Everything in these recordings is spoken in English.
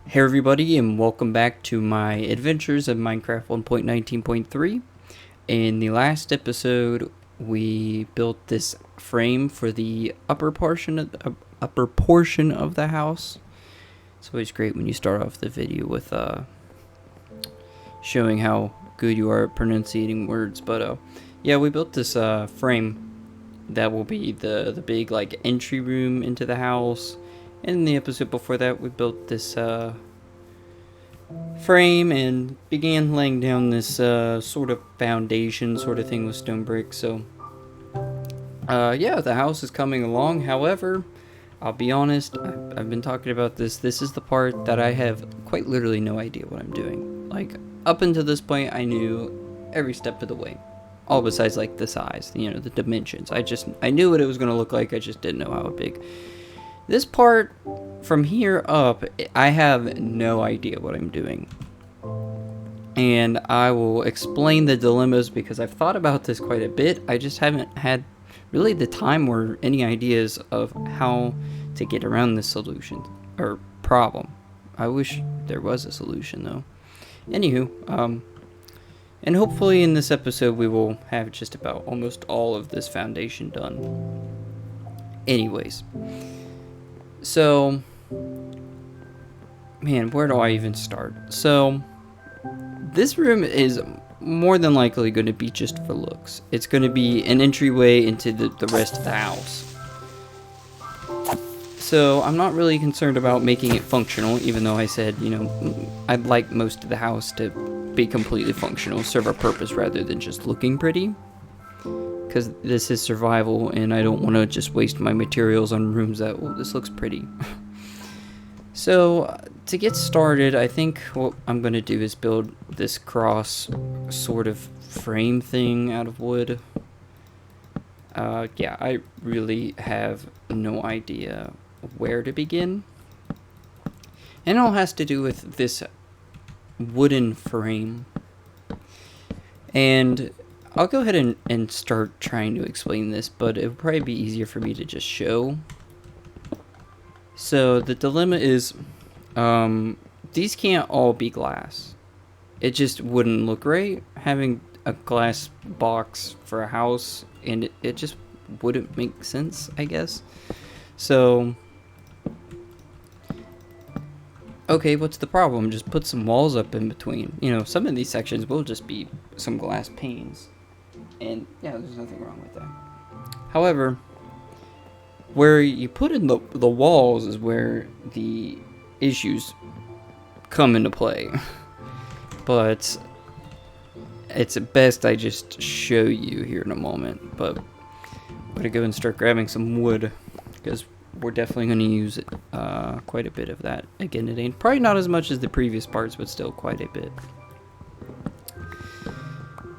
Hey everybody, and welcome back to my adventures of Minecraft 1.19.3. In the last episode, we built this frame for the upper portion of the house. It's always great when you start off the video with showing how good you are at pronunciating words. But yeah, we built this frame that will be the big like entry room into the house. And in the episode before that, we built this frame and began laying down this sort of foundation sort of thing with stone bricks. So yeah, the house is coming along. However, I'll be honest, I've been talking about this. This is the part that I have quite literally no idea what I'm doing. Like, up until this point, I knew every step of the way. All besides, like, the size, the dimensions. I knew what it was going to look like, I just didn't know how big. This part, from here up, I have no idea what I'm doing. And I will explain the dilemmas because I've thought about this quite a bit. I just haven't had really the time or any ideas of how to get around this solution or problem. I wish there was a solution though. Anywho, and hopefully in this episode we will have just about almost all of this foundation done. Anyways, so, man, where do I even start? So, this room is more than likely going to be just for looks. It's going to be an entryway into the rest of the house. So I'm not really concerned about making it functional, even though I said, I'd like most of the house to be completely functional, serve a purpose rather than just looking pretty. Because this is survival and I don't want to just waste my materials on rooms that, well, this looks pretty. So, to get started, I think what I'm going to do is build this cross sort of frame thing out of wood. Yeah, I really have no idea where to begin. And it all has to do with this wooden frame. And I'll go ahead and start trying to explain this, but it would probably be easier for me to just show. So the dilemma is, these can't all be glass. It just wouldn't look right having a glass box for a house, and it just wouldn't make sense, I guess. So, okay, what's the problem? Just put some walls up in between. Some of these sections will just be some glass panes. And yeah, there's nothing wrong with that. However, where you put in the walls is where the issues come into play. But it's best I just show you here in a moment. But I'm going to go and start grabbing some wood, because we're definitely going to use quite a bit of that. Again, it ain't probably not as much as the previous parts, but still quite a bit.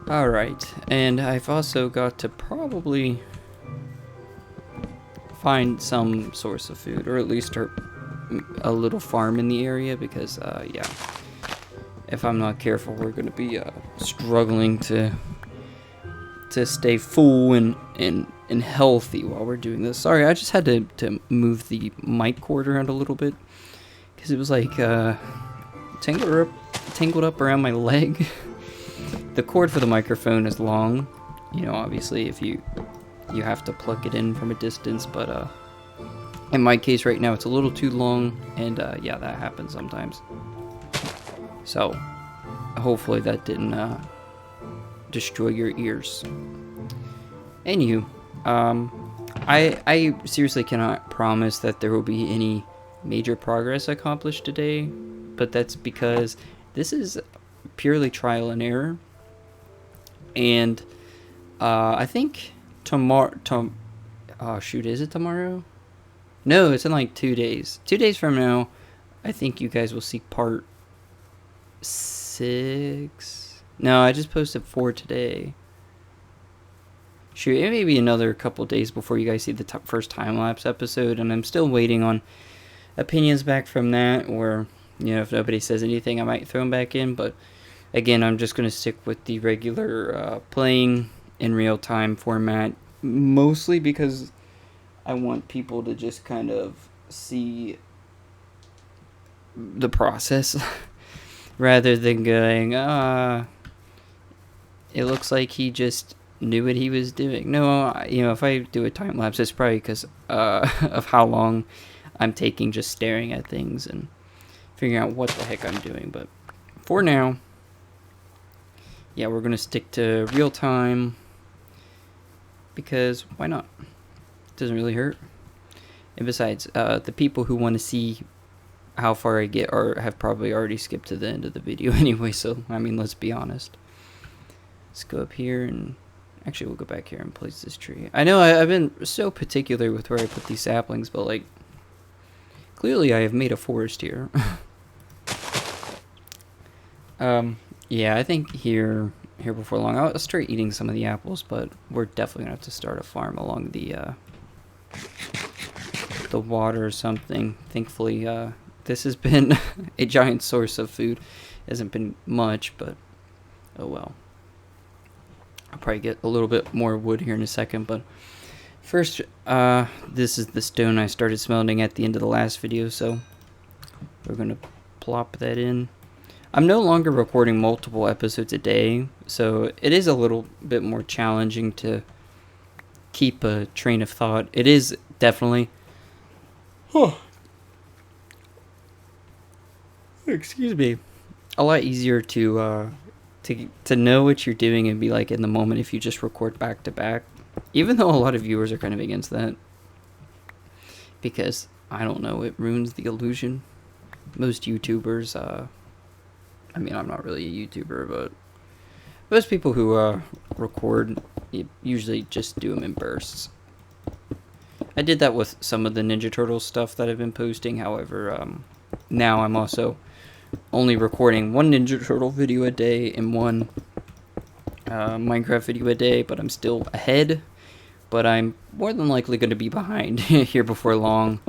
Alright, and I've also got to probably find some source of food, or at least start a little farm in the area, because yeah, if I'm not careful, we're going to be struggling to stay full and healthy while we're doing this. Sorry, I just had to move the mic cord around a little bit, because it was like tangled up around my leg. The cord for the microphone is long, obviously if you have to plug it in from a distance, but in my case right now it's a little too long, and yeah, that happens sometimes. So hopefully that didn't destroy your ears. Anywho, I seriously cannot promise that there will be any major progress accomplished today, but that's because this is purely trial and error. And I think tomorrow, oh shoot, is it tomorrow? No, it's in like 2 days. 2 days from now, I think you guys will see part 6. No, I just posted 4 today. Shoot, it may be another couple days before you guys see the first time-lapse episode, and I'm still waiting on opinions back from that, or, if nobody says anything, I might throw them back in, but again, I'm just going to stick with the regular playing in real time format, mostly because I want people to just kind of see the process rather than going, it looks like he just knew what he was doing. No, if I do a time lapse, it's probably because of how long I'm taking just staring at things and figuring out what the heck I'm doing. But for now, yeah, we're gonna stick to real time because why not? It doesn't really hurt. And besides, the people who want to see how far I get have probably already skipped to the end of the video anyway. So I mean, let's be honest. Let's go up here and actually we'll go back here and place this tree. I know I've been so particular with where I put these saplings, but like clearly I have made a forest here. Yeah, I think here before long I'll start eating some of the apples, but we're definitely gonna have to start a farm along the water or something. Thankfully, this has been a giant source of food. It hasn't been much, but oh well. I'll probably get a little bit more wood here in a second, but first, this is the stone I started smelting at the end of the last video, so we're gonna plop that in. I'm no longer recording multiple episodes a day, so it is a little bit more challenging to keep a train of thought. It is definitely excuse me, a lot easier to know what you're doing and be like in the moment if you just record back to back, even though a lot of viewers are kind of against that because I don't know, it ruins the illusion. Most YouTubers, I mean, I'm not really a YouTuber, but most people who record usually just do them in bursts. I did that with some of the Ninja Turtles stuff that I've been posting. However, now I'm also only recording one Ninja Turtle video a day and one Minecraft video a day, but I'm still ahead. But I'm more than likely going to be behind here before long,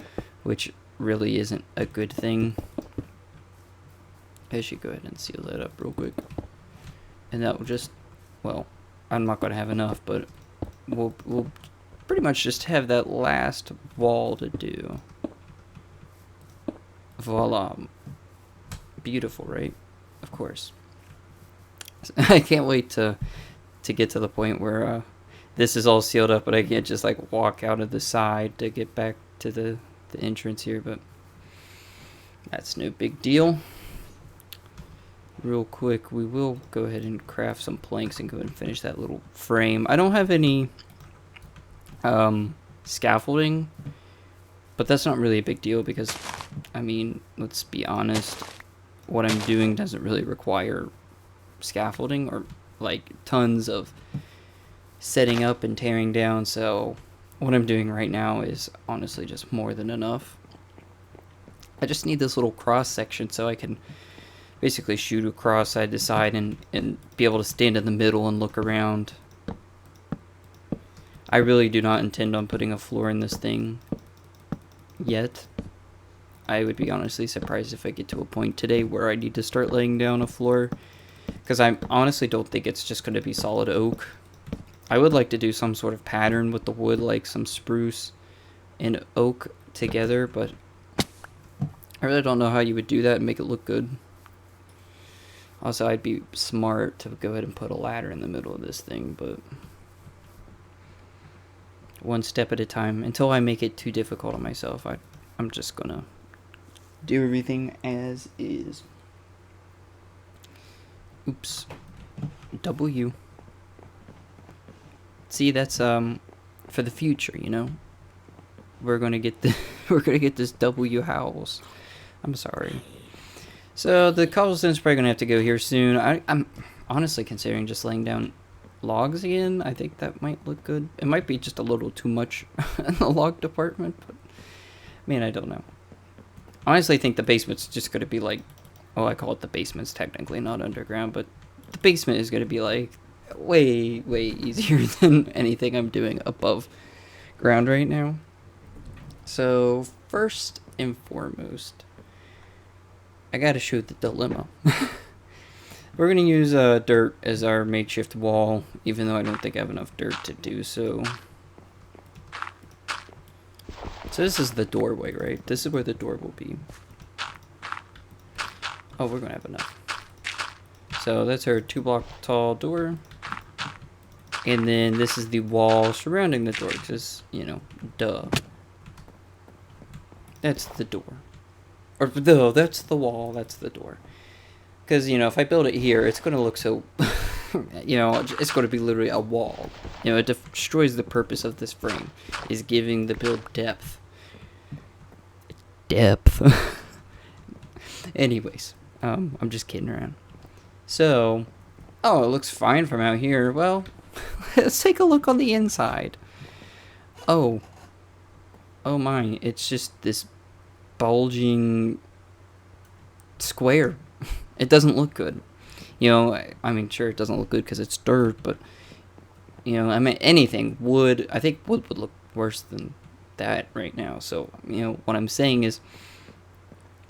which really isn't a good thing. I should go ahead and seal that up real quick. And that will just, well, I'm not going to have enough, but we'll pretty much just have that last wall to do. Voila. Beautiful, right? Of course. I can't wait to get to the point where this is all sealed up, but I can't just like walk out of the side to get back to the entrance here, but that's no big deal. Real quick, we will go ahead and craft some planks and go ahead and finish that little frame. I don't have any scaffolding, but that's not really a big deal because, I mean, let's be honest, what I'm doing doesn't really require scaffolding or like tons of setting up and tearing down, so what I'm doing right now is honestly just more than enough. I just need this little cross section so I can basically shoot across side to side and be able to stand in the middle and look around. I really do not intend on putting a floor in this thing yet. I would be honestly surprised if I get to a point today where I need to start laying down a floor, because I honestly don't think it's just going to be solid oak. I would like to do some sort of pattern with the wood, like some spruce and oak together, but I really don't know how you would do that and make it look good. Also, I'd be smart to go ahead and put a ladder in the middle of this thing, but one step at a time. Until I make it too difficult on myself, I'm just gonna do everything as is. Oops. W. See, that's for the future, you know. We're gonna get this W house. I'm sorry. So the cobblestone's probably gonna have to go here soon. I'm honestly considering just laying down logs again. I think that might look good. It might be just a little too much in the log department, but I mean, I don't know. Honestly, I think the basement's just gonna be like, oh, I call it the basement's technically not underground, but the basement is gonna be like way easier than anything I'm doing above ground right now. So first and foremost, I gotta show the dilemma. We're gonna use dirt as our makeshift wall, even though I don't think I have enough dirt to do so. So this is the doorway, right? This is where the door will be. Oh, we're gonna have enough. So that's our 2-block tall door. And then this is the wall surrounding the door, because, you know, duh. That's the door. Or, no, that's the wall, that's the door. Because, you know, if I build it here, it's going to look so, you know, it's going to be literally a wall. You know, it destroys the purpose of this frame, is giving the build depth. Anyways, I'm just kidding around. So, oh, it looks fine from out here. Well, let's take a look on the inside. Oh my, it's just this bulging square. It doesn't look good. You know, I mean, sure, it doesn't look good because it's dirt, but, you know, I mean, anything, wood, I think wood would look worse than that right now. So, you know, what I'm saying is,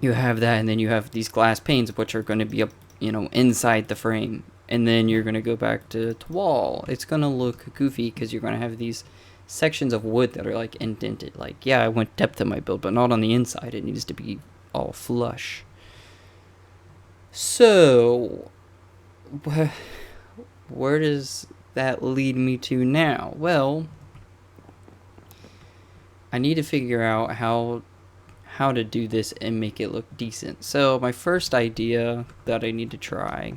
you have that, and then you have these glass panes, which are going to be up, you know, inside the frame, and then you're going to go back to wall. It's going to look goofy because you're going to have these sections of wood that are like indented. Like, yeah, I went depth in my build, but not on the inside. It needs to be all flush. So, where does that lead me to now? Well, I need to figure out how to do this and make it look decent. So my first idea that I need to try,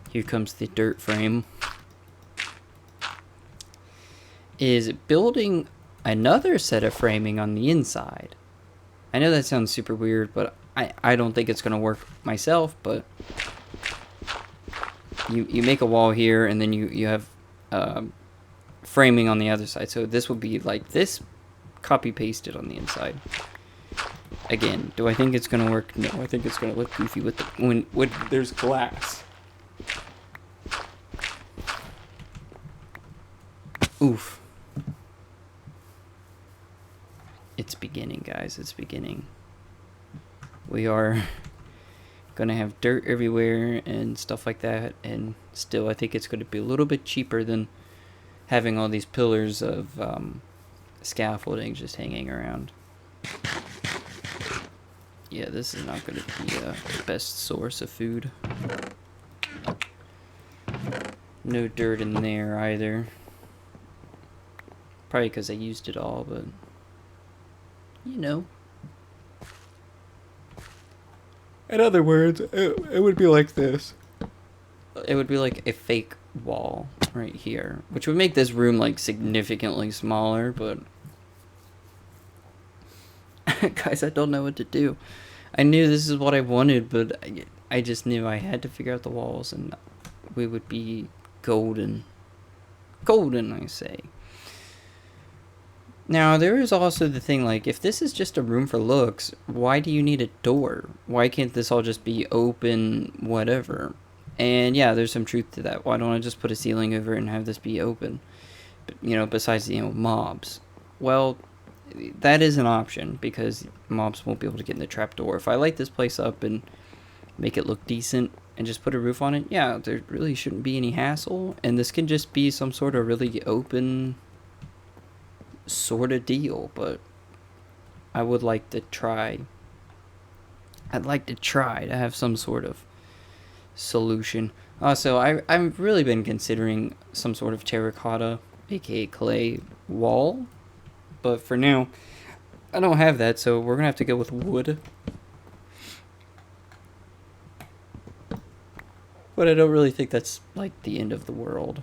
here comes the dirt frame, is building another set of framing on the inside. I know that sounds super weird, but I don't think it's going to work myself, but you make a wall here, and then you have framing on the other side. So this will be like this, copy pasted on the inside. Again, do I think it's going to work? No, I think it's going to look goofy with when there's glass. Oof. It's beginning, guys. It's beginning. We are going to have dirt everywhere and stuff like that, and still I think it's going to be a little bit cheaper than having all these pillars of scaffolding just hanging around. Yeah, this is not going to be the best source of food. No dirt in there either. Probably because I used it all, but you know. In other words, it would be like this. It would be like a fake wall right here, which would make this room like significantly smaller, but guys, I don't know what to do. I knew this is what I wanted, but I just knew I had to figure out the walls, and we would be golden. Golden, I say. Now, there is also the thing, like, if this is just a room for looks, why do you need a door? Why can't this all just be open, whatever? And yeah, there's some truth to that. Why don't I just put a ceiling over it and have this be open? But, you know, besides, you know, mobs. Well, that is an option, because mobs won't be able to get in the trapdoor. If I light this place up and make it look decent and just put a roof on it, yeah, there really shouldn't be any hassle. And this can just be some sort of really open sort of deal, but I would like to try. I'd like to try to have some sort of solution. Also, I've really been considering some sort of terracotta, aka clay, wall. But for now, I don't have that, so we're gonna have to go with wood. But I don't really think that's like the end of the world.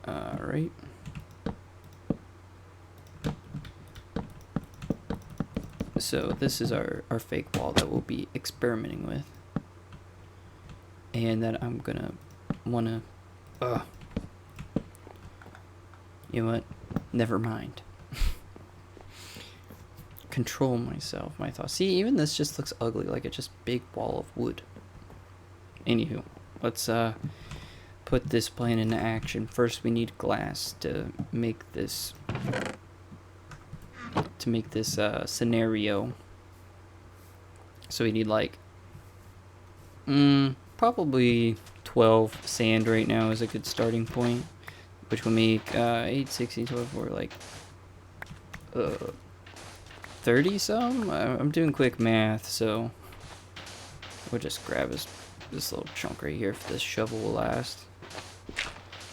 Alright. So this is our fake wall that we'll be experimenting with. And that I'm gonna wanna you know what? Never mind. Control myself, my thoughts. See, even this just looks ugly, like it's just big wall of wood. Anywho, let's put this plan into action. First, we need glass to make this scenario. So we need like probably 12 sand right now is a good starting point, which will make 8, 16, 12, or like 30 some? I'm doing quick math, so we'll just grab this little chunk right here if this shovel will last.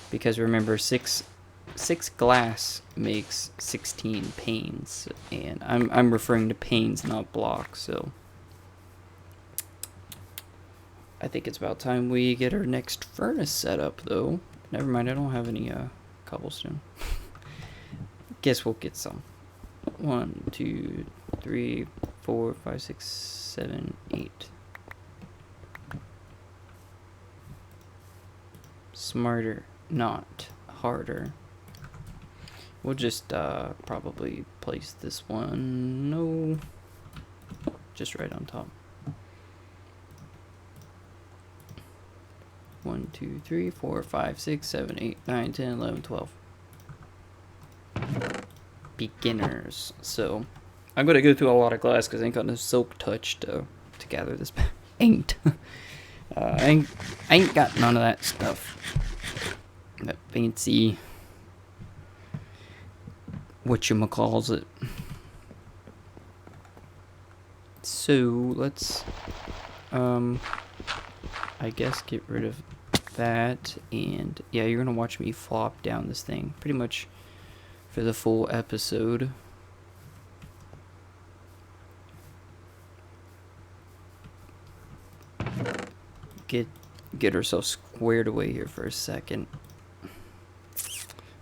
Because remember, six glass makes 16 panes, and I'm referring to panes, not blocks. So I think it's about time we get our next furnace set up, though. Never mind, I don't have any cobblestone. Guess we'll get some. 1, 2, 3, 4, 5, 6, 7, 8. Smarter, not harder. We'll just probably place this one. No, just right on top. 1, 2, 3, 4, 5, 6, 7, 8, 9, 10, 11, 12. Beginners. So I'm gonna go through a lot of glass because I ain't got no silk touch to gather this. Ain't. I ain't got none of that stuff. That fancy whatchamacallit. So let's I guess get rid of that, and yeah, you're gonna watch me flop down this thing pretty much for the full episode. Get ourselves squared away here for a second.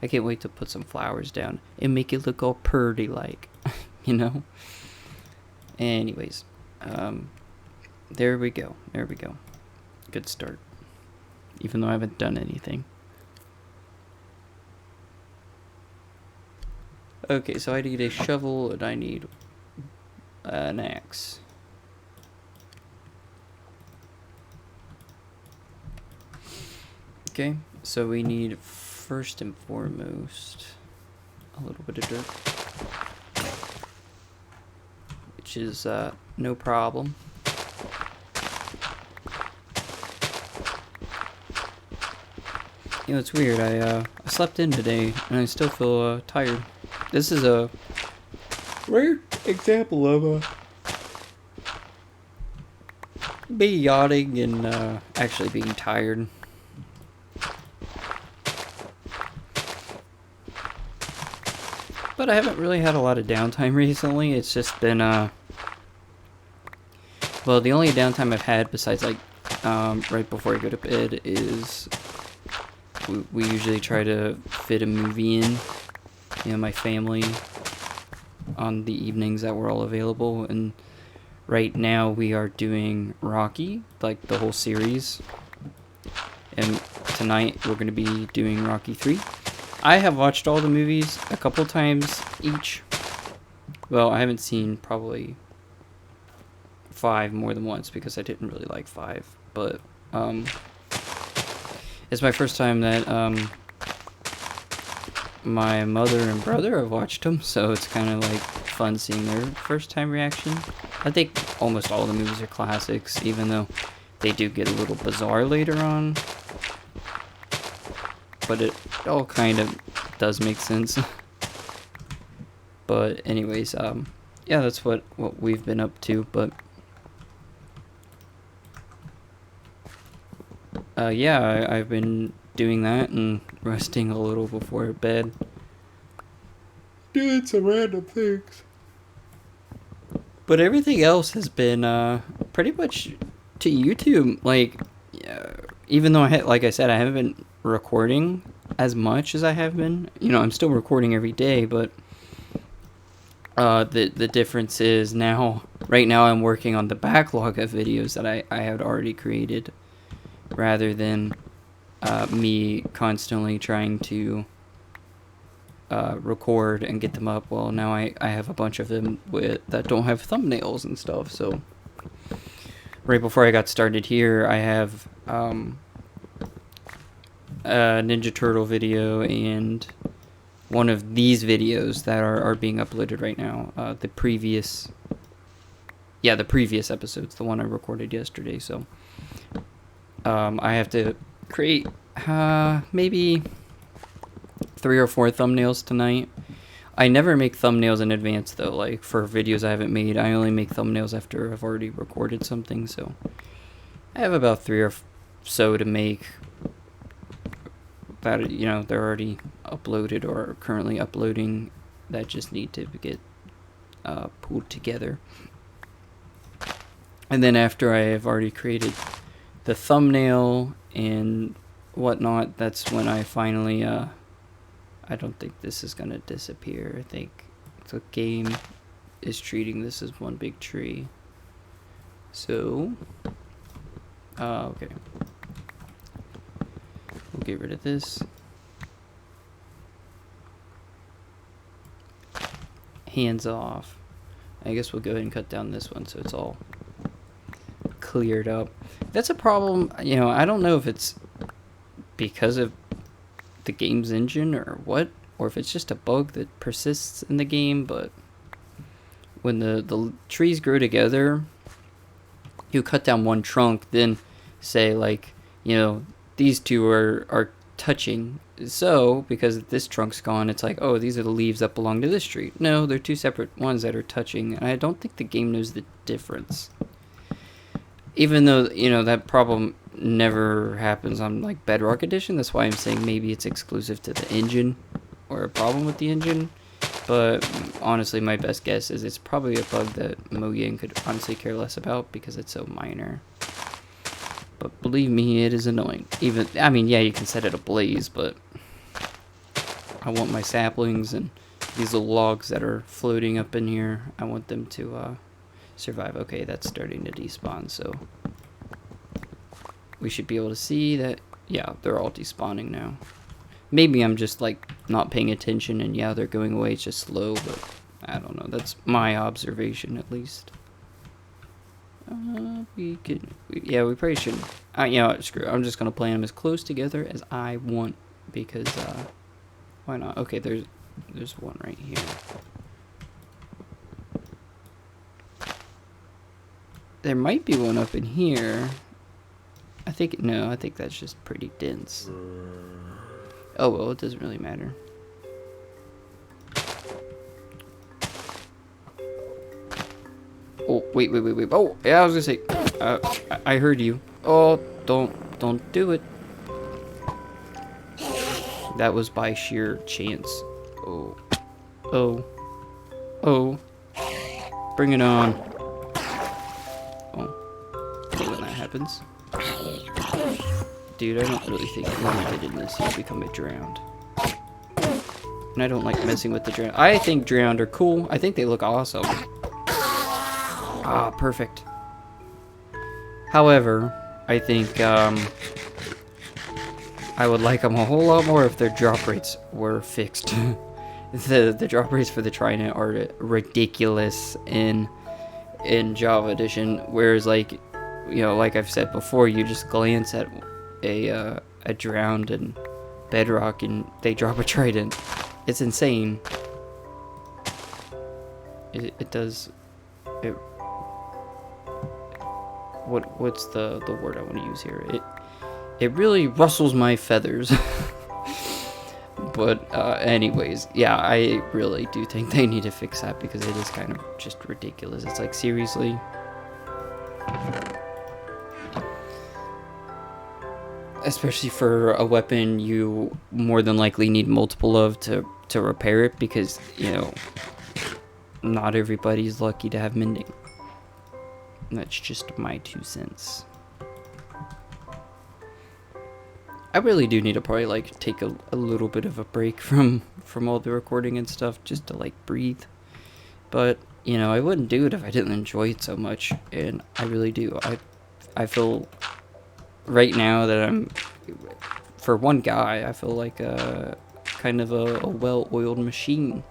I can't wait to put some flowers down and make it look all purty like, you know? Anyways, there we go. There we go. Good start. Even though I haven't done anything. Okay, so I need a shovel and I need an axe. Okay, so we need first and foremost a little bit of dirt, which is no problem. You know, it's weird. I slept in today and I still feel tired. This is a rare example of me yachting and actually being tired. But I haven't really had a lot of downtime recently. It's just been, well, the only downtime I've had besides, like, right before I go to bed is we usually try to fit a movie in, you know, my family, on the evenings that we're all available. And right now we are doing Rocky, like the whole series. And tonight we're going to be doing Rocky 3. I have watched all the movies a couple times each. Well, I haven't seen probably 5 more than once because I didn't really like 5. But it's my first time that my mother and brother have watched them, so it's kind of like fun seeing their first time reaction. I think almost all the movies are classics, even though they do get a little bizarre later on. But it all kind of does make sense. But anyways, yeah, that's what we've been up to. But yeah, I've been doing that and resting a little before bed, doing some random things. But everything else has been pretty much to YouTube. Like, even though like I said, I haven't been recording as much as I have been. You know, I'm still recording every day, but the difference is right now I'm working on the backlog of videos that I had already created, rather than me constantly trying to record and get them up. Well, now I have a bunch of them that don't have thumbnails and stuff. So right before I got started here, I have a Ninja Turtle video and one of these videos that are being uploaded right now. The previous episodes, the one I recorded yesterday. So I have to create maybe 3 or 4 thumbnails tonight. I never make thumbnails in advance though. Like for videos I haven't made, I only make thumbnails after I've already recorded something. So I have about 3 or so to make that, you know, they're already uploaded or are currently uploading, that just need to get pulled together. And then after I have already created the thumbnail and whatnot, that's when I finally I don't think this is gonna disappear. I think the game is treating this as one big tree. So okay, we'll get rid of this. Hands off. I guess we'll go ahead and cut down this one so it's all cleared up. That's a problem, you know. I don't know if it's because of the game's engine or what, or if it's just a bug that persists in the game, but when the trees grow together, you cut down one trunk, then say like, you know, these two are touching, so because this trunk's gone, it's like, oh, these are the leaves that belong to this tree. No, they're two separate ones that are touching, and I don't think the game knows the difference. Even though, you know, that problem never happens on like Bedrock Edition. That's why I'm saying maybe it's exclusive to the engine or a problem with the engine. But honestly, my best guess is it's probably a bug that Mojang could honestly care less about because it's so minor. But believe me, it is annoying. Even, I mean, yeah, you can set it ablaze, but I want my saplings and these little logs that are floating up in here, I want them to survive. Okay, that's starting to despawn, so we should be able to see that, yeah, they're all despawning now. Maybe I'm just like not paying attention and yeah, they're going away, it's just slow, but I don't know. That's my observation at least. We probably shouldn't. You know, screw it. I'm just gonna play them as close together as I want because why not? Okay, there's one right here. There might be one up in here. I think that's just pretty dense. Oh well, it doesn't really matter. Oh, wait. Oh, yeah, I was gonna say, I heard you. Oh, don't do it. That was by sheer chance. Oh. Bring it on. Oh, when that happens. Dude, I don't really think you wanted in this. You become a drowned. And I don't like messing with the drowned. I think drowned are cool. I think they look awesome. Ah, perfect. However, I think I would like them a whole lot more if their drop rates were fixed. the drop rates for the Trinet are ridiculous in Java Edition, whereas like, you know, like I've said before, you just glance at a drowned and Bedrock and they drop a trident. It's insane. It does. What's the word I want to use here? It really rustles my feathers. But anyways, yeah, I really do think they need to fix that because it is kind of just ridiculous. It's like, seriously. Especially for a weapon you more than likely need multiple of to repair it, because, you know, not everybody's lucky to have mending. That's just my 2 cents. I really do need to probably like take a little bit of a break from all the recording and stuff, just to like breathe. But, you know, I wouldn't do it if I didn't enjoy it so much, and I really do. I feel right now that I'm, for one guy, I feel like a kind of a well-oiled machine.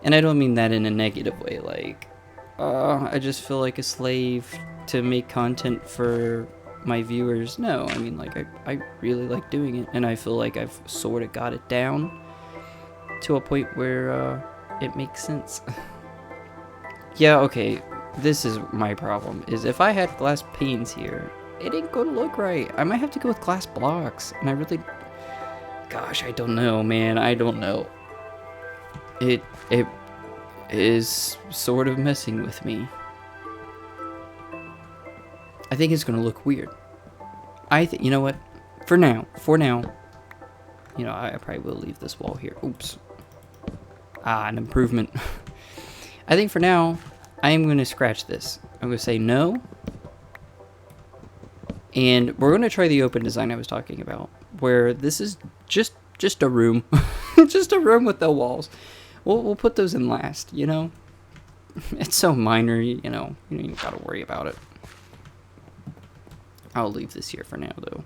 And I don't mean that in a negative way, like, I just feel like a slave to make content for my viewers. No, I mean, like, I really like doing it, and I feel like I've sort of got it down to a point where it makes sense. Yeah, okay, this is my problem, is if I had glass panes here, it ain't gonna look right. I might have to go with glass blocks, and I really, gosh, I don't know, man, I don't know. it is sort of messing with me. I think it's gonna look weird. You know what? For now, you know, I probably will leave this wall here. Oops. An improvement. I think for now, I am gonna scratch this. I'm gonna say no. And we're gonna try the open design I was talking about, where this is just a room. Just a room with no walls. We'll put those in last, you know? It's so minor, you know, you don't gotta worry about it. I'll leave this here for now, though.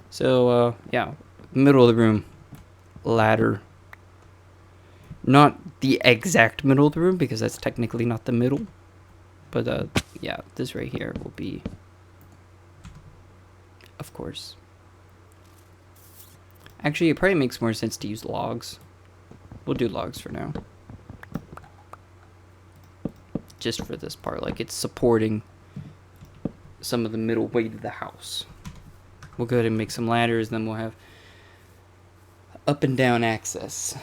So, yeah, middle of the room, ladder. Not the exact middle of the room, because that's technically not the middle. But, yeah, this right here will be, of course. Actually, it probably makes more sense to use logs. We'll do logs for now. Just for this part, like it's supporting some of the middle weight of the house. We'll go ahead and make some ladders, then we'll have up and down access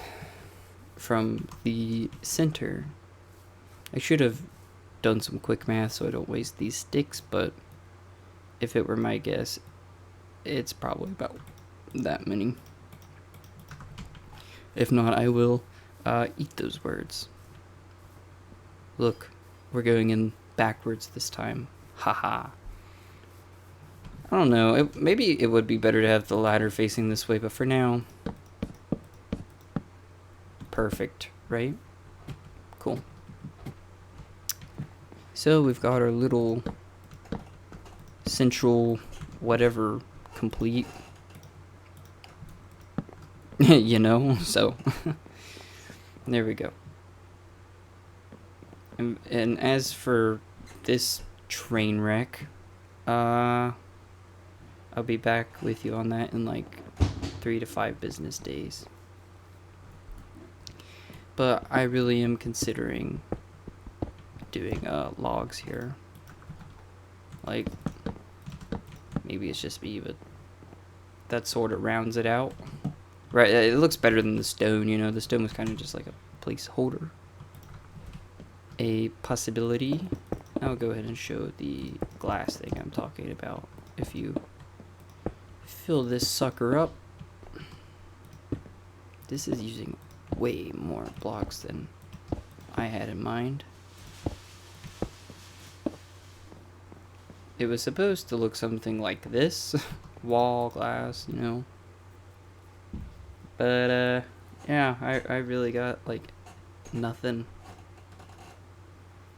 from the center. I should have done some quick math so I don't waste these sticks, but if it were my guess, it's probably about that many. If not, I will eat those words. Look, we're going in backwards this time. Haha. I don't know. Maybe it would be better to have the ladder facing this way, but for now, perfect, right? Cool. So we've got our little central whatever complete. You know, so there we go. And as for this train wreck, I'll be back with you on that in like 3 to 5 business days. But I really am considering doing logs here. Like, maybe it's just me, but that sort of rounds it out. Right, it looks better than the stone, you know. The stone was kind of just like a placeholder. A possibility. I'll go ahead and show the glass thing I'm talking about. If you fill this sucker up. This is using way more blocks than I had in mind. It was supposed to look something like this. Wall glass, you know. But, yeah, I really got, like, nothing.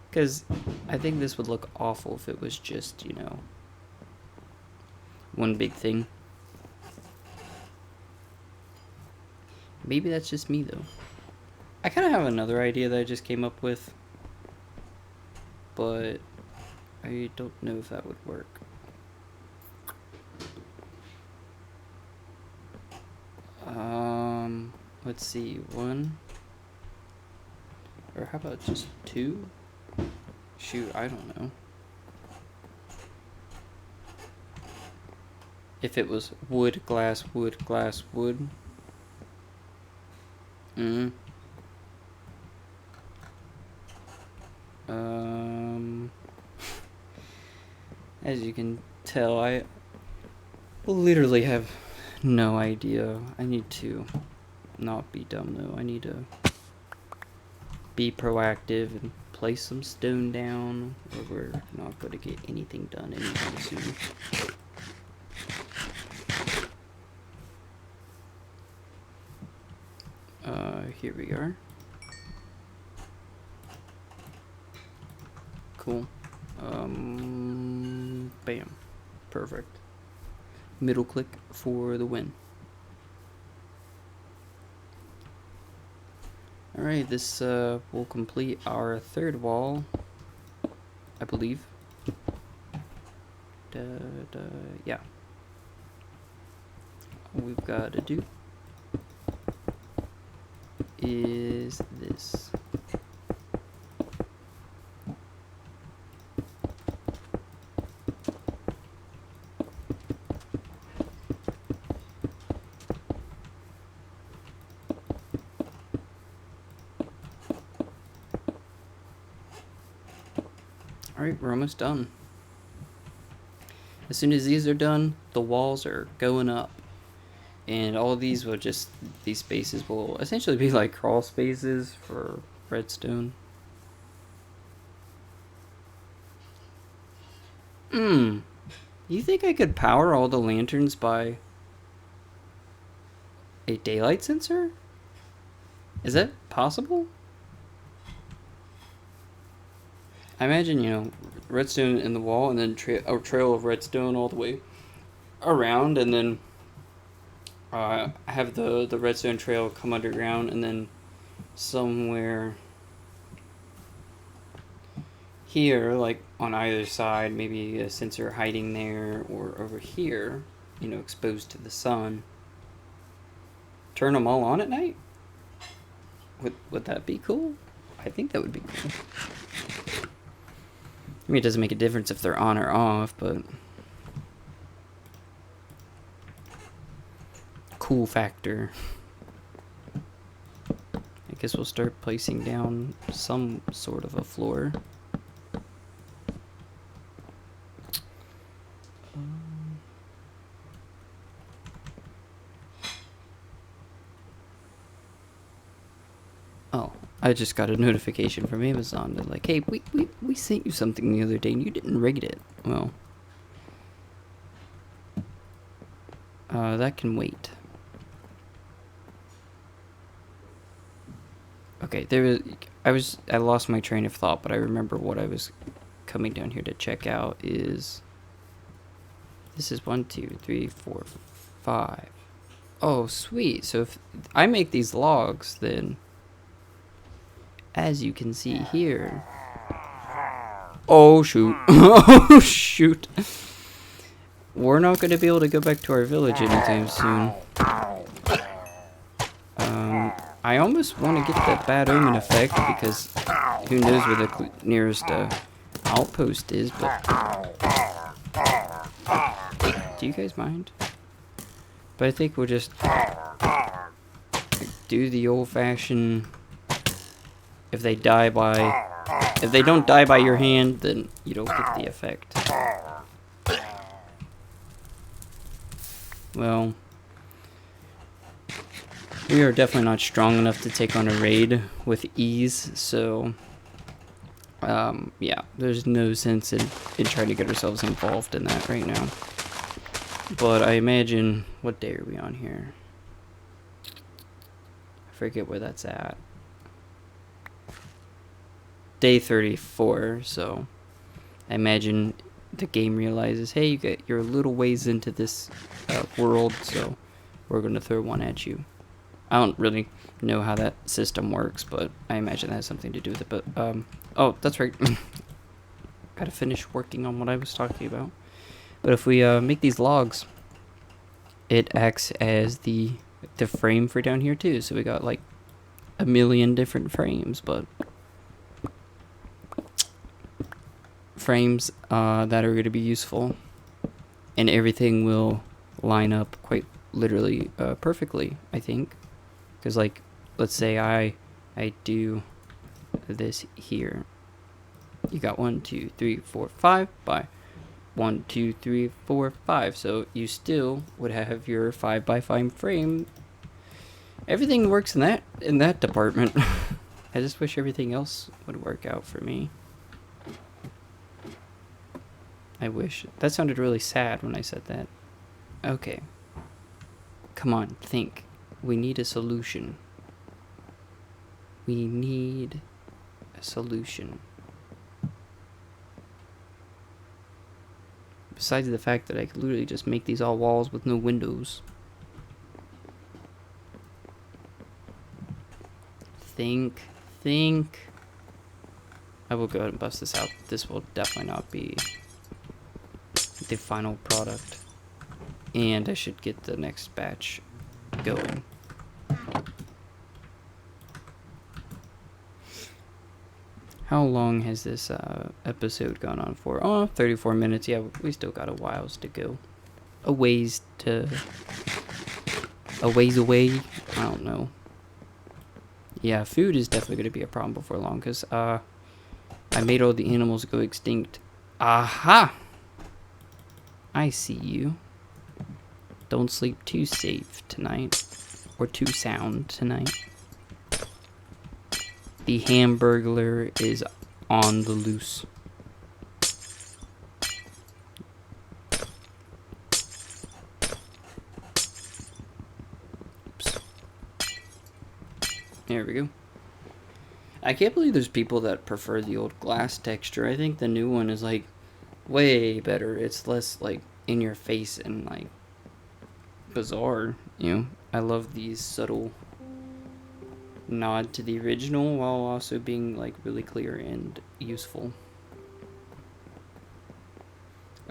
Because I think this would look awful if it was just, you know, one big thing. Maybe that's just me, though. I kind of have another idea that I just came up with. But I don't know if that would work. Let's see, 1, or how about just 2? Shoot, I don't know. If it was wood, glass, wood, glass, wood. As you can tell, I literally have no idea. I need to not be dumb, though. I need to be proactive and place some stone down, or we're not going to get anything done anytime soon. Here we are. Cool. Bam. Perfect. Middle click for the win. Alright, this will complete our third wall, I believe. Yeah. All we've got to do is this. Alright, we're almost done. As soon as these are done, the walls are going up. And all of these will just, these spaces will essentially be like crawl spaces for redstone. You think I could power all the lanterns by a daylight sensor? Is that possible? I imagine, you know, redstone in the wall and then a trail of redstone all the way around, and then have the redstone trail come underground, and then somewhere here, like on either side, maybe a sensor hiding there, or over here, you know, exposed to the sun. Turn them all on at night? Would that be cool? I think that would be cool. I mean, it doesn't make a difference if they're on or off, but cool factor. I guess we'll start placing down some sort of a floor. Oh, I just got a notification from Amazon that like, hey, we sent you something the other day and you didn't rate it. Well, that can wait. Okay, I lost my train of thought, but I remember what I was coming down here to check out is, this is 1, 2, 3, 4, 5. Oh, sweet. So if I make these logs, then as you can see here. Oh, shoot. Oh, shoot. We're not going to be able to go back to our village anytime soon. I almost want to get that bad omen effect, because who knows where the nearest outpost is, but do you guys mind? But I think we'll just do the old-fashioned, if they don't die by your hand, then you don't get the effect. Well, we are definitely not strong enough to take on a raid with ease, so yeah, there's no sense in trying to get ourselves involved in that right now. But I imagine, what day are we on here? I forget where that's at. Day 34, so I imagine the game realizes, hey, you're a little ways into this world, so we're going to throw one at you. I don't really know how that system works, but I imagine that has something to do with it. But, oh, that's right. Gotta finish working on what I was talking about. But if we make these logs, it acts as the frame for down here too. So we got like a million different frames, but frames that are going to be useful, and everything will line up quite literally perfectly, I think. Because, like, let's say I do this here. You got 1, 2, 3, 4, 5 by 1, 2, 3, 4, 5. So you still would have your 5 by 5 frame. Everything works in that department. I just wish everything else would work out for me. I wish. That sounded really sad when I said that. Okay. Come on, think. We need a solution. We need a solution. Besides the fact that I could literally just make these all walls with no windows. Think. I will go ahead and bust this out. This will definitely not be the final product. And I should get the next batch going. How long has this episode gone on for? Oh, 34 minutes. Yeah, we still got a whiles to go. A ways away. I don't know. Yeah, food is definitely going to be a problem before long, because I made all the animals go extinct. Aha! I see you. Don't sleep too safe tonight. Or too sound tonight. The Hamburglar is on the loose. Oops. There we go. I can't believe there's people that prefer the old glass texture. I think the new one is like way better. It's less like in your face and like bizarre, you know. I love these subtle nod to the original while also being like really clear and useful.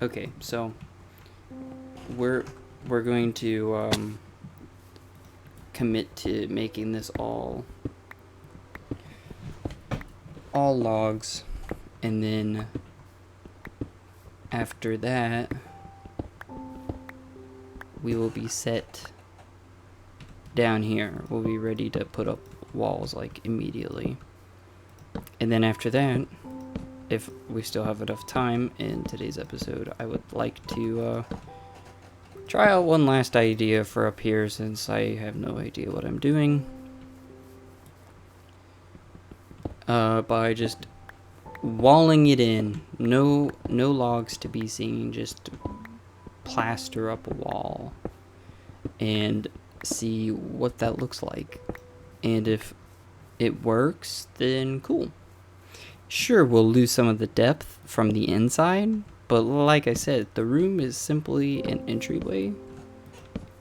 Okay, so we're going to commit to making this all logs, and then after that we will be set down here. We'll be ready to put up walls like immediately, and then after that, if we still have enough time in today's episode, I would like to try out one last idea for up here, since I have no idea what I'm doing, by just walling it in. No logs to be seen, just plaster up a wall and see what that looks like. And if it works, then cool. Sure, we'll lose some of the depth from the inside, but like I said, the room is simply an entryway.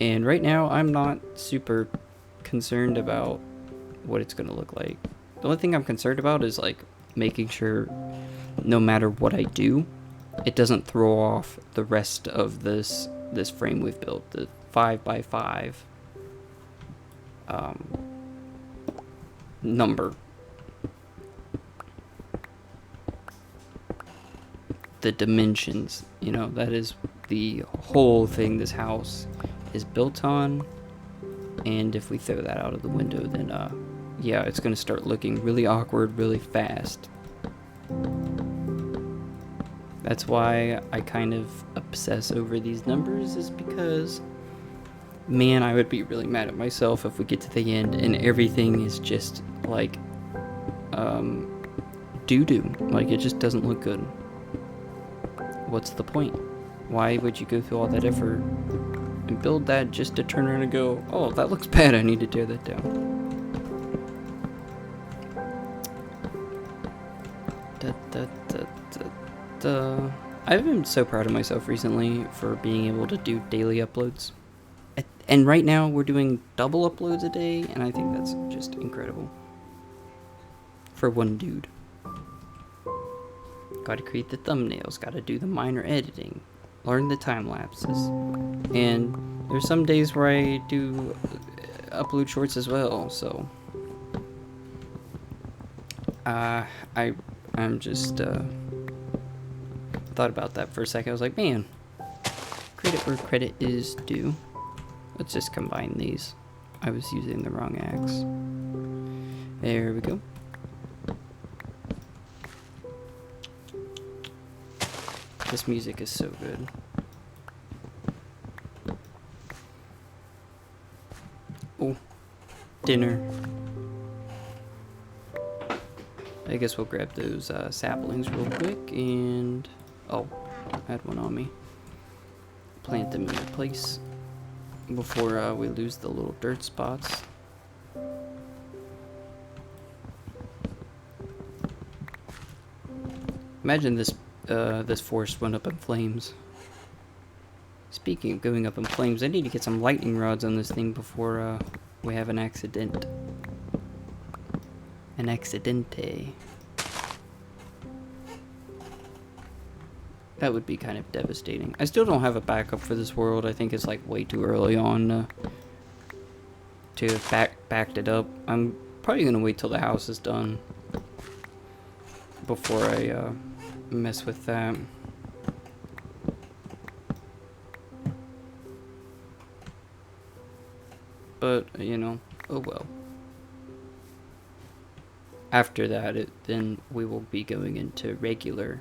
And right now, I'm not super concerned about what it's gonna look like. The only thing I'm concerned about is like making sure no matter what I do, it doesn't throw off the rest of this frame we've built, the 5x5 number. The dimensions, you know, that is the whole thing this house is built on. And if we throw that out of the window, then yeah, it's gonna start looking really awkward really fast. That's why I kind of obsess over these numbers, is because, man, I would be really mad at myself if we get to the end and everything is just like doo-doo. Like, it just doesn't look good. What's the point? Why would you go through all that effort and build that just to turn around and go, oh, that looks bad, I need to tear that down? I've been so proud of myself recently for being able to do daily uploads. And right now we're doing double uploads a day, and I think that's just incredible. For one dude. Gotta create the thumbnails, gotta do the minor editing, learn the time lapses. And there's some days where I do upload shorts as well, so I'm just thought about that for a second. I was like, man, credit where credit is due. Let's just combine these. I was using the wrong axe. There we go. This music is so good. Oh, dinner. I guess we'll grab those saplings real quick and... oh, I had one on me. Plant them in their place before we lose the little dirt spots. Imagine this this forest went up in flames. Speaking of going up in flames, I need to get some lightning rods on this thing before we have an accident. An accidente. That would be kind of devastating. I still don't have a backup for this world. I think it's like way too early on to have backed it up. I'm probably gonna wait till the house is done before I mess with that. But, you know, oh well. after that, then we will be going into regular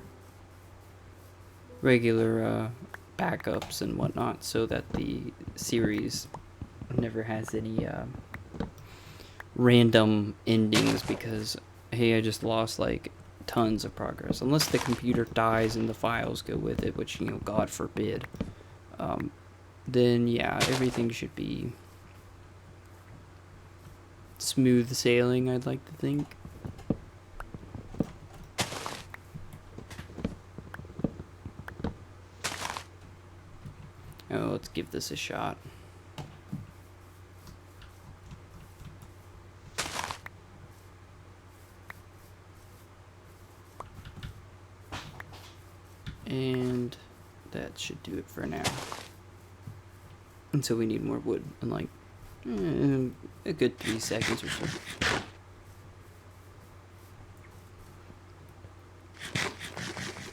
backups and whatnot, so that the series never has any random endings because, hey, I just lost like tons of progress. Unless the computer dies and the files go with it, which, God forbid. Then yeah, everything should be smooth sailing, I'd like to think. Oh, let's give this a shot. And that should do it for now. And so we need more wood in like a good 3 seconds or so.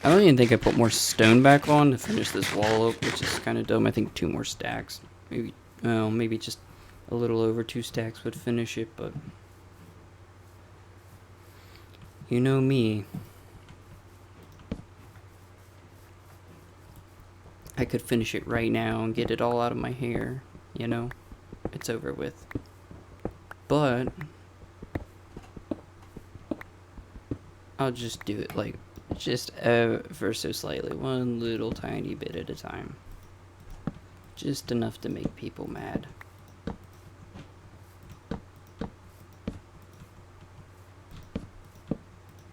I don't even think I put more stone back on to finish this wall up, which is kind of dumb. I think 2 more stacks. Maybe just a little over 2 stacks would finish it, but you know me. I could finish it right now and get it all out of my hair, It's over with. But I'll just do it like just ever so slightly, one little tiny bit at a time. Just enough to make people mad.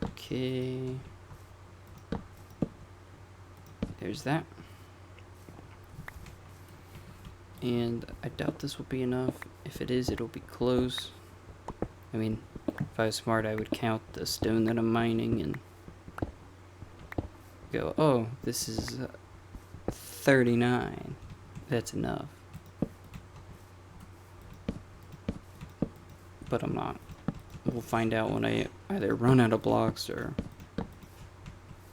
Okay. There's that. And I doubt this will be enough. If it is, it'll be close. I mean, if I was smart, I would count the stone that I'm mining and go, oh, this is 39. That's enough. But I'm not. We'll find out when I either run out of blocks or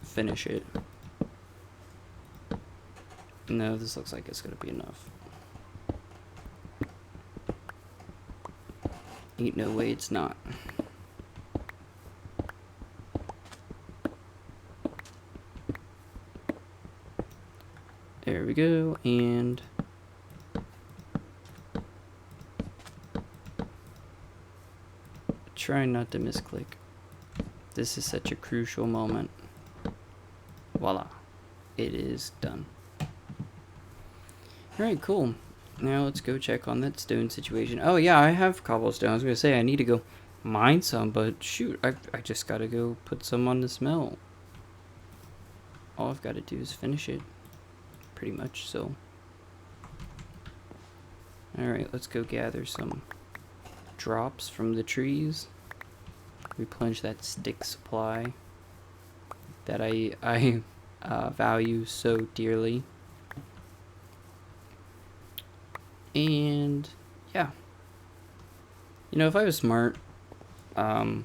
finish it. No, this looks like it's gonna be enough. Ain't no way it's not. There we go, and try not to misclick. This is such a crucial moment. Voila. It is done. Alright, cool. Now let's go check on that stone situation. Oh yeah, I have cobblestone. I was gonna say I need to go mine some, but shoot, I just gotta go put some on the smelt. All I've got to do is finish it, pretty much. So, all right, let's go gather some drops from the trees. Replenish that stick supply that I value so dearly. And yeah, if I was smart, I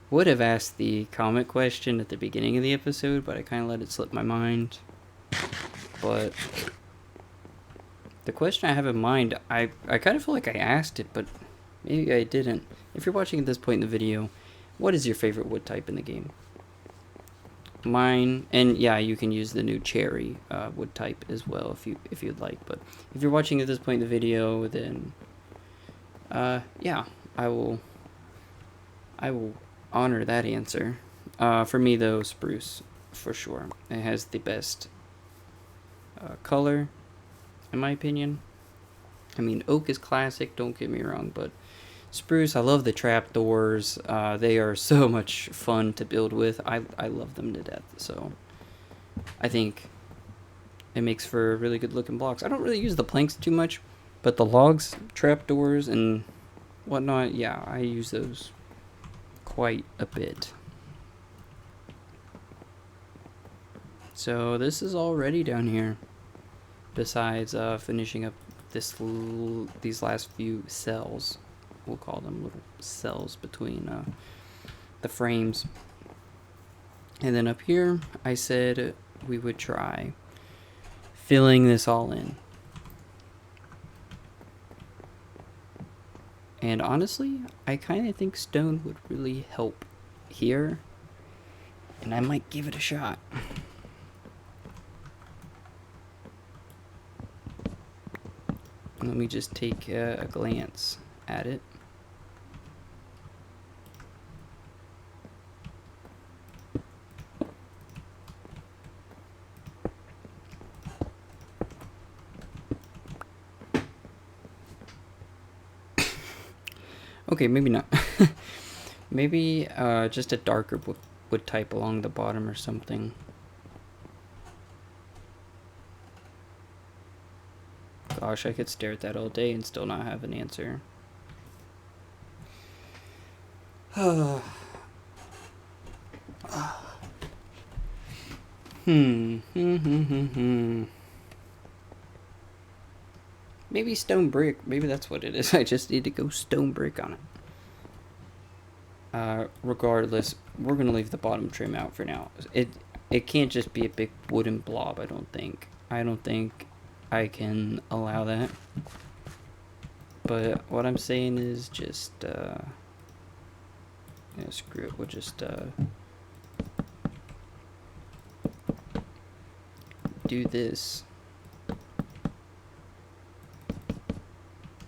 would have asked the comment question at the beginning of the episode, but I kind of let it slip my mind. But the question I have in mind, I kind of feel like I asked it, but maybe I didn't. If you're watching at this point in the video, what is your favorite wood type in the game? Mine, and yeah, you can use the new cherry wood type as well if you'd like. But if you're watching at this point in the video, then yeah, I will honor that answer. For me though, spruce for sure. It has the best color, in my opinion. I mean, oak is classic, don't get me wrong, but spruce, I love the trapdoors. They are so much fun to build with. I love them to death. So I think it makes for really good looking blocks. I don't really use the planks too much, but the logs, trapdoors, and whatnot, yeah, I use those quite a bit. So this is all ready down here. Besides finishing up these last few cells. We'll call them little cells between the frames. And then up here, I said we would try filling this all in. And honestly, I kind of think stone would really help here. And I might give it a shot. Let me just take a glance at it. Okay, maybe not. Maybe just a darker wood type along the bottom or something. Gosh, I could stare at that all day and still not have an answer. Maybe stone brick. Maybe that's what it is. I just need to go stone brick on it. Regardless, we're gonna leave the bottom trim out for now. It can't just be a big wooden blob. I don't think I can allow that. But what I'm saying is just yeah, screw it. We'll just do this.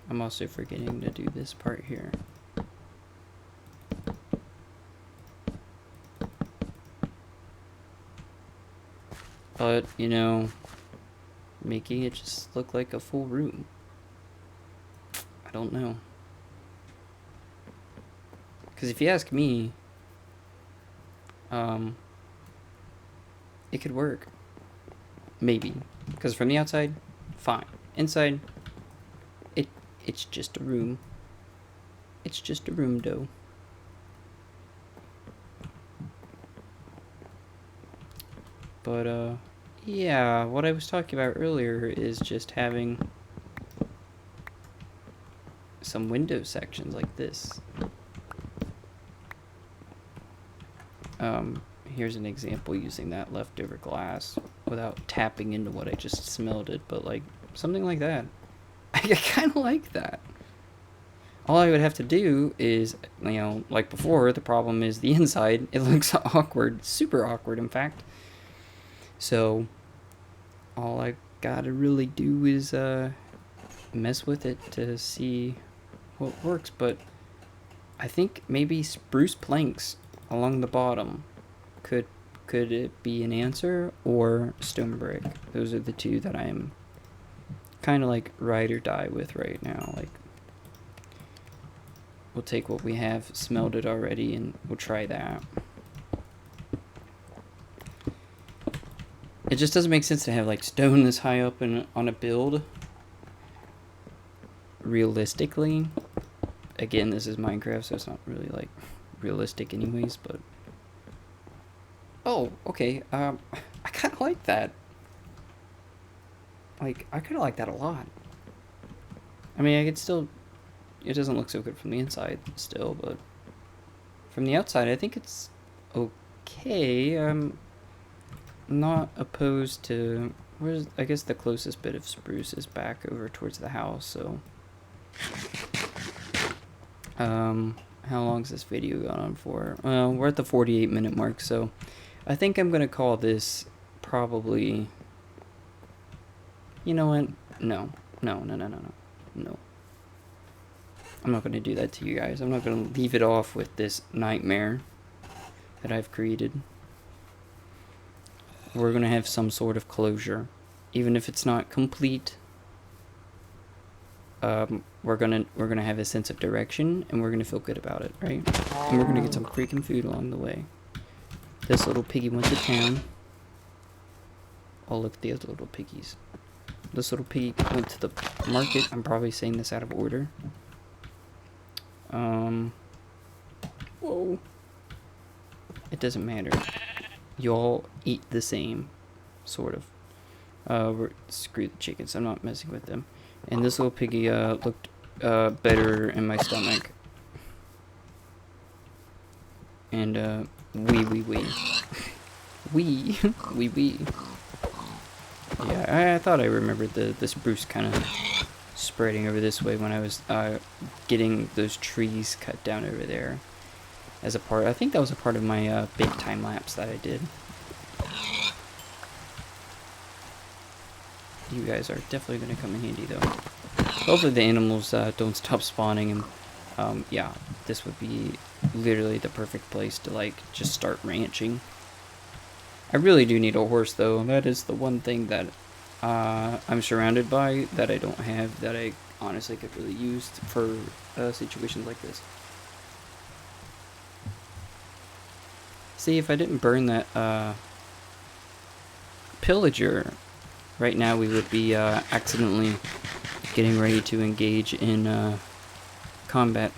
I'm also forgetting to do this part here. But, you know, making it just look like a full room. I don't know. Because if you ask me, it could work. Maybe. Because from the outside, fine. Inside, it's just a room. It's just a room, though. But, yeah, what I was talking about earlier is just having some window sections like this. Here's an example using that leftover glass without tapping into what I just smelted, but like something like that. I kind of like that. All I would have to do is, you know, like before, the problem is the inside. It looks awkward, super awkward, in fact. So, all I gotta really do is mess with it to see what works. But I think maybe spruce planks along the bottom could it be an answer, or stone brick. Those are the two that I'm kind of like ride or die with right now. Like, we'll take what we have smelted already and we'll try that. It just doesn't make sense to have like stone this high up on a build. Realistically, again, this is Minecraft, so it's not really like realistic anyways, but oh, okay. I kind of like that. Like, I kind of like that a lot. I mean, I could still, it doesn't look so good from the inside still, but from the outside, I think it's okay. I'm not opposed to, I guess the closest bit of spruce is back over towards the house, so. How long's this video gone on for? Well, we're at the 48-minute mark, so I think I'm gonna call this probably, you know what? No. I'm not gonna do that to you guys. I'm not gonna leave it off with this nightmare that I've created. We're gonna have some sort of closure, even if it's not complete. We're gonna have a sense of direction, and we're gonna feel good about it, right? And we're gonna get some freaking food along the way. This little piggy went to town. Oh, look at the other little piggies. This little piggy went to the market. I'm probably saying this out of order. Whoa. It doesn't matter. You all eat the same, sort of. Screw the chickens. I'm not messing with them. And this little piggy looked better in my stomach. And wee. Yeah, I thought I remembered the spruce kind of spreading over this way when I was getting those trees cut down over there as a part. I think that was a part of my big time lapse that I did. You guys are definitely going to come in handy though. Hopefully the animals don't stop spawning, and yeah, this would be literally the perfect place to like just start ranching. I really do need a horse though. That is the one thing that I'm surrounded by that I don't have, that I honestly could really use for situations like this. See, if I didn't burn that pillager, right now we would be accidentally getting ready to engage in combat.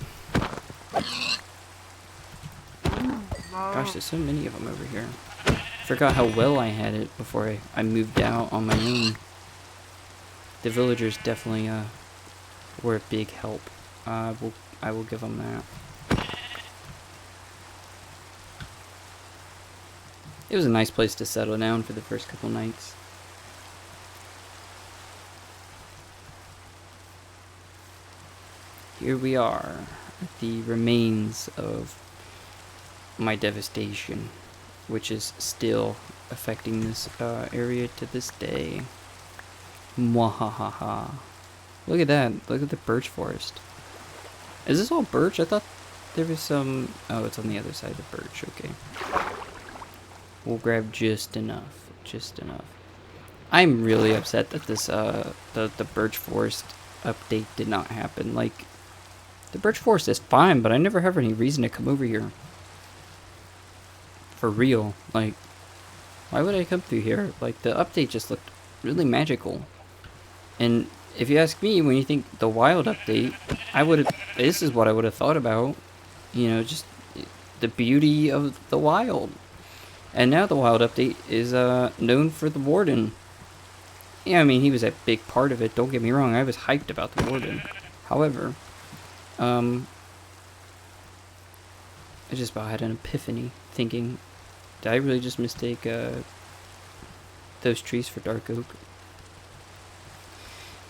Gosh, there's so many of them over here. Forgot how well I had it before I moved out on my own. The villagers definitely were a big help. I will give them that. It was a nice place to settle down for the first couple nights. Here we are, at the remains of my devastation, which is still affecting this area to this day. Mwahaha. Look at that. Look at the birch forest. Is this all birch? I thought there was some... Oh, it's on the other side of the birch. Okay. We'll grab just enough. Just enough. I'm really upset that this, the birch forest update did not happen. Like, the birch forest is fine, but I never have any reason to come over here. For real. Like, why would I come through here? Like, the update just looked really magical. And if you ask me, when you think the wild update, this is what I would have thought about. You know, just the beauty of the wild. And now the wild update is known for the warden. Yeah, I mean, he was a big part of it, don't get me wrong. I was hyped about the warden. However, I just about had an epiphany, thinking, did I really just mistake those trees for dark oak?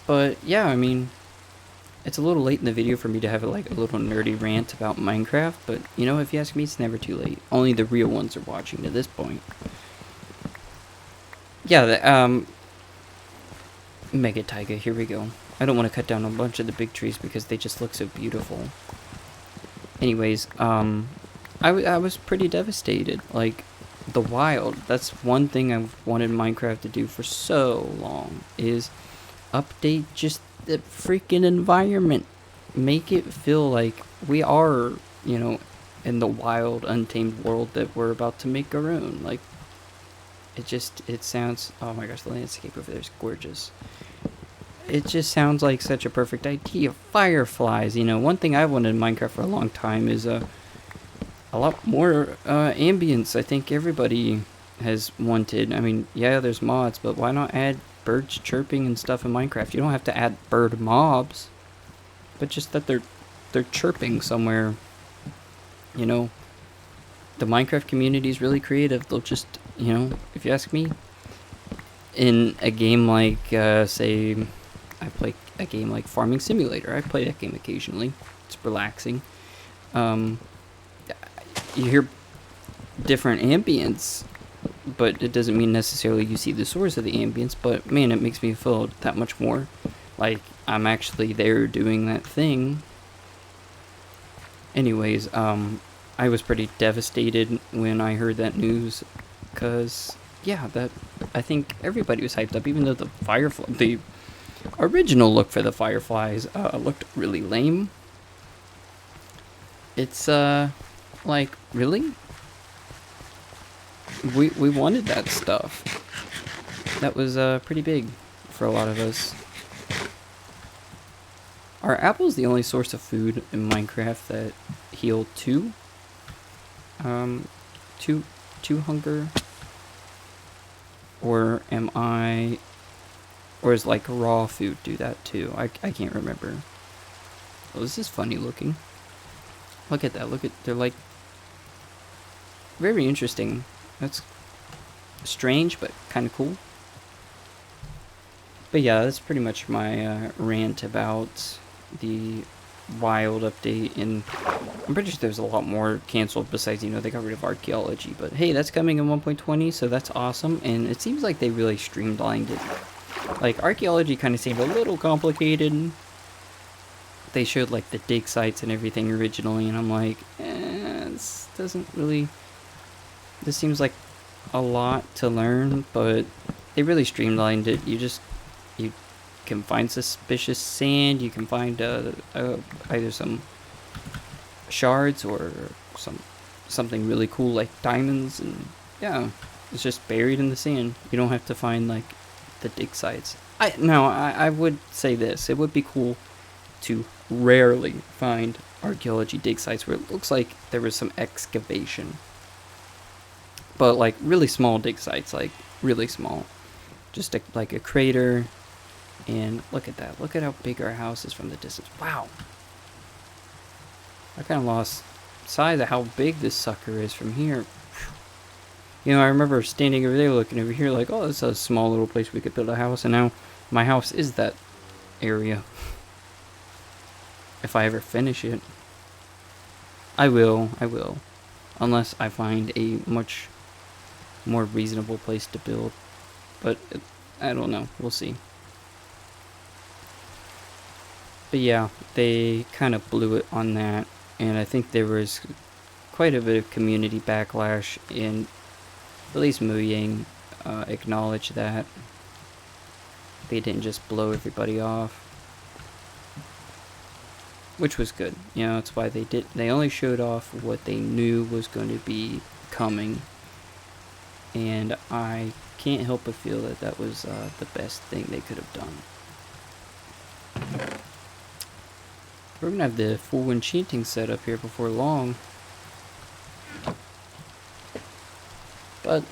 But yeah, I mean, it's a little late in the video for me to have like a little nerdy rant about Minecraft, but you know, if you ask me, it's never too late. Only the real ones are watching to this point. Yeah, Mega Taiga, here we go. I don't want to cut down a bunch of the big trees because they just look so beautiful. Anyways, I was pretty devastated. Like, the wild, that's one thing I've wanted Minecraft to do for so long, is update just the freaking environment. Make it feel like we are, you know, in the wild, untamed world that we're about to make our own. Like, it sounds, oh my gosh, the landscape over there is gorgeous. It just sounds like such a perfect idea. Fireflies, you know, one thing I've wanted in Minecraft for a long time is a lot more ambience. I think everybody has wanted. I mean, yeah, there's mods, but why not add birds chirping and stuff in Minecraft? You don't have to add bird mobs, but just that they're chirping somewhere. You know, the Minecraft community is really creative. They'll just, you know, if you ask me, in a game like, say, I play a game like Farming Simulator. I play that game occasionally. It's relaxing. You hear different ambience, but it doesn't mean necessarily you see the source of the ambience. But man, it makes me feel that much more like I'm actually there doing that thing. Anyways, I was pretty devastated when I heard that news, because yeah, I think everybody was hyped up, even though the original look for the fireflies looked really lame. It's like, really? We wanted that stuff. That was pretty big for a lot of us. Are apples the only source of food in Minecraft that heal two hunger? Or or is like raw food do that too? I can't remember. Oh, this is funny looking. Look at that. They're like very interesting. That's strange, but kind of cool. But yeah, that's pretty much my rant about the Wild update, and I'm pretty sure there's a lot more canceled besides, you know, they got rid of archaeology. But hey, that's coming in 1.20, so that's awesome, and it seems like they really streamlined it. Like, archaeology kind of seemed a little complicated. They showed, like, the dig sites and everything originally, and I'm like, this doesn't really... This seems like a lot to learn, but they really streamlined it. You can find suspicious sand, you can find either some shards or something really cool like diamonds, and yeah, it's just buried in the sand. You don't have to find like the dig sites. I would say this, it would be cool to rarely find archaeology dig sites where it looks like there was some excavation, but like really small dig sites, like really small, just like a crater. And look at that. Look at how big our house is from the distance. Wow. I kind of lost sight of how big this sucker is from here. You know, I remember standing over there looking over here like, oh, this is a small little place we could build a house. And now my house is that area. If I ever finish it. I will. Unless I find a much more reasonable place to build. But I don't know. We'll see. But yeah, they kind of blew it on that, and I think there was quite a bit of community backlash, and at least Muyang acknowledged that. They didn't just blow everybody off, which was good. You know, that's why they only showed off what they knew was going to be coming, and I can't help but feel that that was the best thing they could have done. We're gonna have the full enchanting set up here before long. But,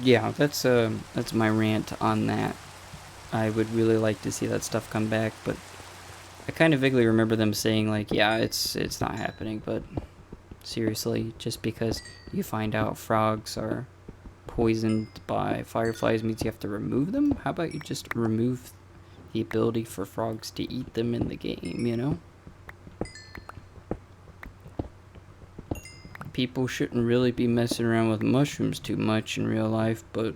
yeah, that's my rant on that. I would really like to see that stuff come back, but I kind of vaguely remember them saying, like, yeah, it's not happening, but seriously, just because you find out frogs are poisoned by fireflies means you have to remove them? How about you just remove the ability for frogs to eat them in the game, you know? People shouldn't really be messing around with mushrooms too much in real life, but,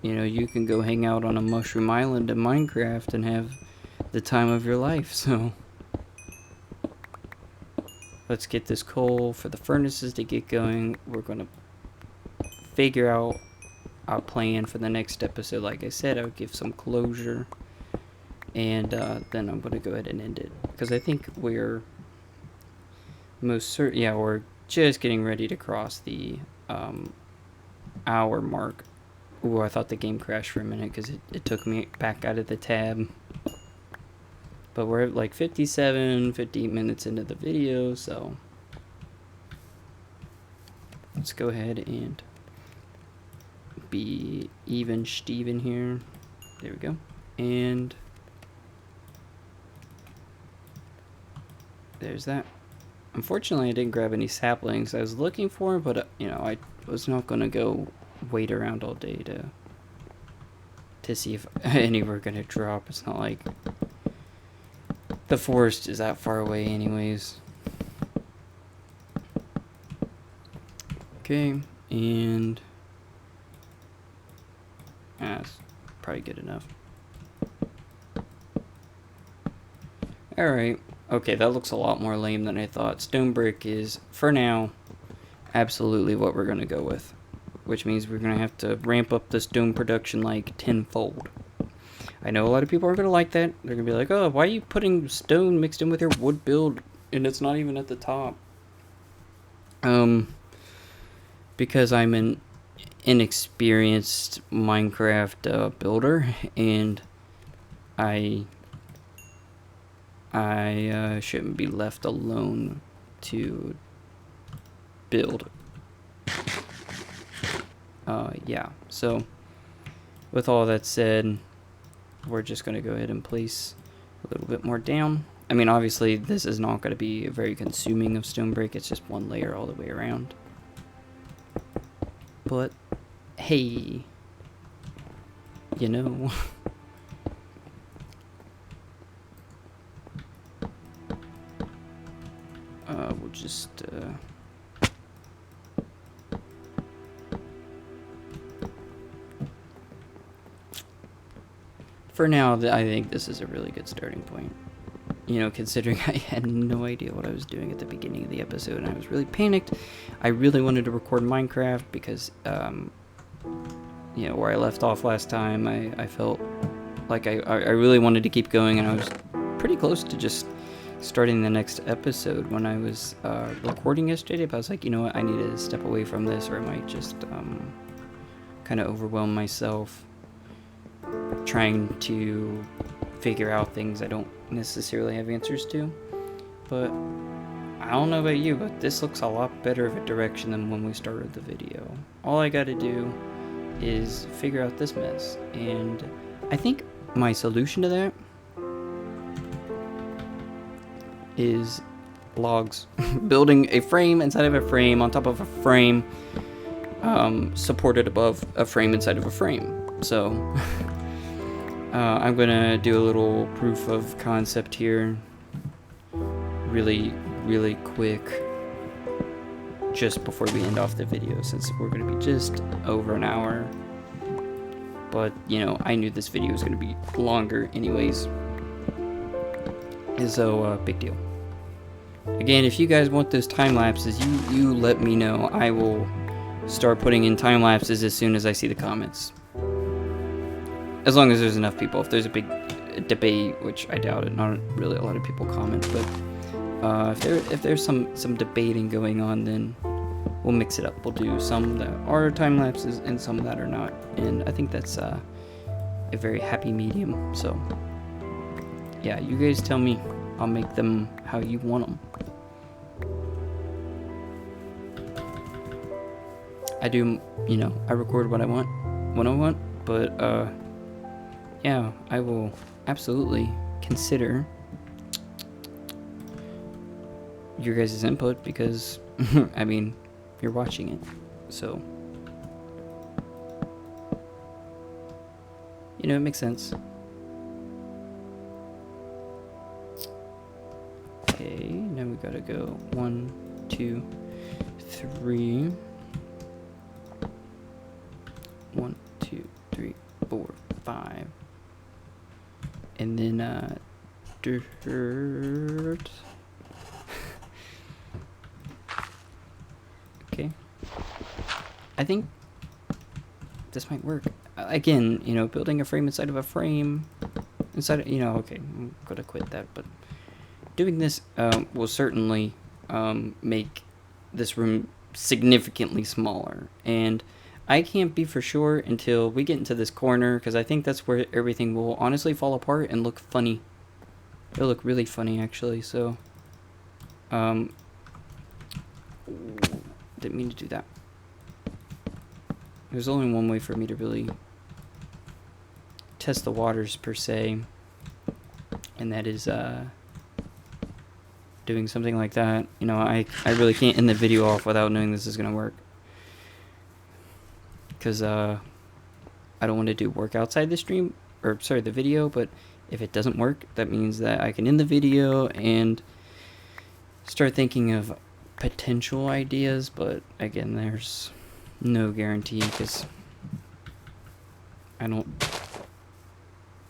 you know, you can go hang out on a mushroom island in Minecraft and have the time of your life, so... Let's get this coal for the furnaces to get going. We're gonna figure out our plan for the next episode. Like I said, I would give some closure. And then I'm going to go ahead and end it. Because I think we're most certain... Yeah, we're just getting ready to cross the hour mark. Ooh, I thought the game crashed for a minute because it took me back out of the tab. But we're at like 58 minutes into the video, so... Let's go ahead and be even Steven here. There we go. And... there's that. Unfortunately, I didn't grab any saplings I was looking for, but, you know, I was not going to go wait around all day to see if any were going to drop. It's not like the forest is that far away anyways. Okay, and that's probably good enough. Alright. Okay, that looks a lot more lame than I thought. Stone brick is, for now, absolutely what we're going to go with. Which means we're going to have to ramp up the stone production like tenfold. I know a lot of people aren't going to like that. They're going to be like, oh, why are you putting stone mixed in with your wood build and it's not even at the top? Because I'm an inexperienced Minecraft builder, and I shouldn't be left alone to build. Yeah, so with all that said, we're just going to go ahead and place a little bit more down. I mean, obviously, this is not going to be very consuming of stone brick. It's just one layer all the way around. But, hey, you know, just for now, I think this is a really good starting point. You know, considering I had no idea what I was doing at the beginning of the episode, and I was really panicked. I really wanted to record Minecraft because, you know, where I left off last time, I felt like I really wanted to keep going, and I was pretty close to just starting the next episode when I was recording yesterday, but I was like, you know what, I need to step away from this, or I might just kind of overwhelm myself trying to figure out things I don't necessarily have answers to. But I don't know about you, but this looks a lot better of a direction than when we started the video. All I gotta do is figure out this mess, and I think my solution to that is logs. Building a frame inside of a frame on top of a frame, supported above a frame inside of a frame. So I'm gonna do a little proof of concept here really quick just before we end off the video, since we're gonna be just over an hour. But you know, I knew this video was gonna be longer anyways, so big deal. Again, if you guys want those time lapses, you let me know. I will start putting in time lapses as soon as I see the comments. As long as there's enough people. If there's a big debate, which I doubt it, not really a lot of people comment, but if there's some debating going on, then we'll mix it up. We'll do some that are time lapses and some that are not, and I think that's a very happy medium. So yeah, you guys tell me. I'll make them how you want them. I do, you know, I record what I want when I want, but yeah, I will absolutely consider your guys' input, because I mean, you're watching it, so you know, it makes sense. Okay, now we gotta go 1, 2, 3. 1, 2, 3, 4, 5. And then dirt. Okay. I think this might work. Again, you know, building a frame inside of a frame, you know, okay, I'm gonna quit that, but doing this will certainly make this room significantly smaller, and I can't be for sure until we get into this corner, because I think that's where everything will honestly fall apart and look funny. It'll look really funny, actually, so didn't mean to do that. There's only one way for me to really test the waters, per se, and that is doing something like that. You know, I really can't end the video off without knowing this is gonna work, because I don't want to do work outside the stream, or sorry, the video. But if it doesn't work, that means that I can end the video and start thinking of potential ideas. But again, there's no guarantee, because I don't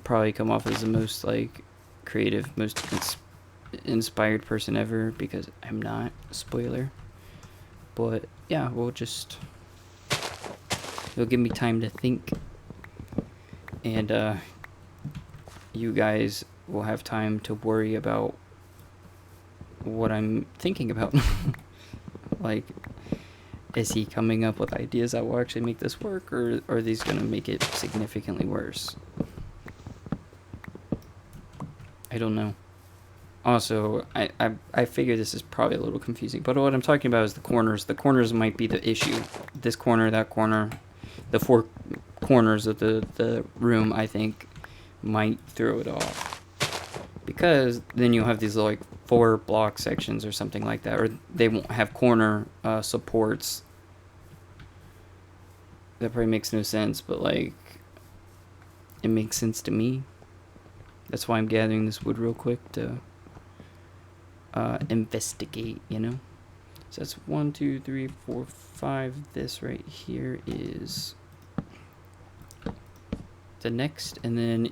probably come off as the most like creative, most inspired person ever, because I'm not. Spoiler. But yeah, it'll give me time to think, and you guys will have time to worry about what I'm thinking about. Like, is he coming up with ideas that will actually make this work, or are these gonna make it significantly worse? I don't know. Also, I figure this is probably a little confusing, but what I'm talking about is the corners. The corners might be the issue. This corner, that corner, the 4 corners of the room, I think, might throw it off. Because then you'll have these like 4 block sections or something like that, or they won't have corner supports. That probably makes no sense, but like, it makes sense to me. That's why I'm gathering this wood real quick to investigate, you know? So that's 1, 2, 3, 4, 5. This right here is the next, and then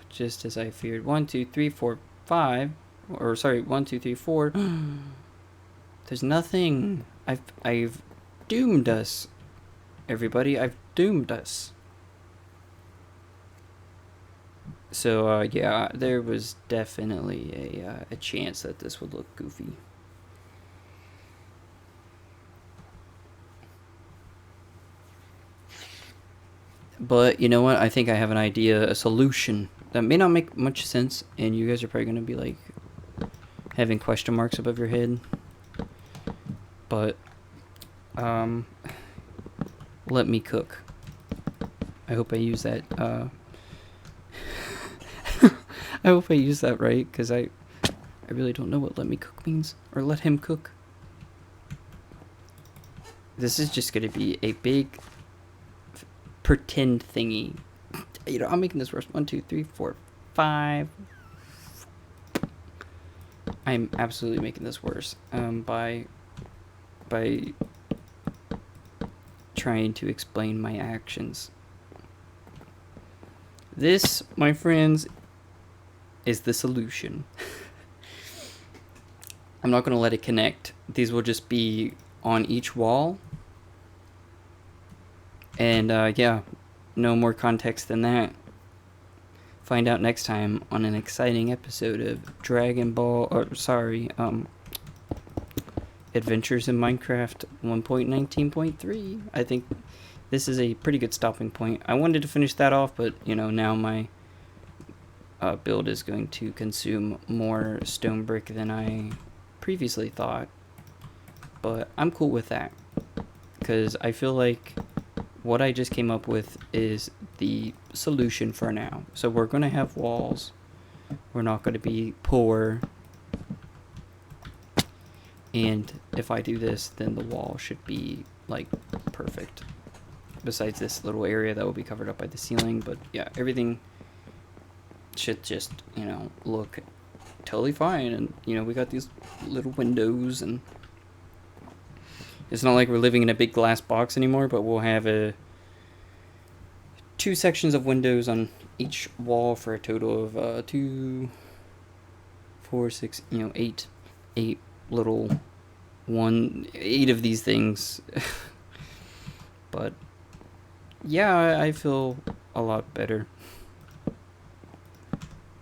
just as I feared, 1, 2, 3, 4, 5, or sorry, 1, 2, 3, 4. There's nothing. I've doomed us, everybody. I've doomed us. So yeah, there was definitely a chance that this would look goofy. But you know what? I think I have an idea, a solution that may not make much sense, and you guys are probably gonna be like having question marks above your head. But let me cook. I hope I use that. I hope I use that right, because I really don't know what let me cook means, or let him cook. This is just gonna be a big pretend thingy. You know, I'm making this worse. 1, 2, 3, 4, 5. I'm absolutely making this worse by trying to explain my actions. This, my friends, is the solution. I'm not going to let it connect. These will just be on each wall. And yeah, no more context than that. Find out next time on an exciting episode of Dragon Ball, Adventures in Minecraft 1.19.3. I think this is a pretty good stopping point. I wanted to finish that off, but you know, now my build is going to consume more stone brick than I previously thought. But I'm cool with that, because I feel like what I just came up with is the solution for now. So we're going to have walls. We're not going to be poor. And if I do this, then the wall should be, like, perfect. Besides this little area that will be covered up by the ceiling. But, yeah, everything should just, you know, look totally fine. And, you know, we got these little windows, and it's not like we're living in a big glass box anymore, but we'll have 2 sections of windows on each wall for a total of 2, 4, 6, you know, 8 little 8 of these things. But yeah, I feel a lot better,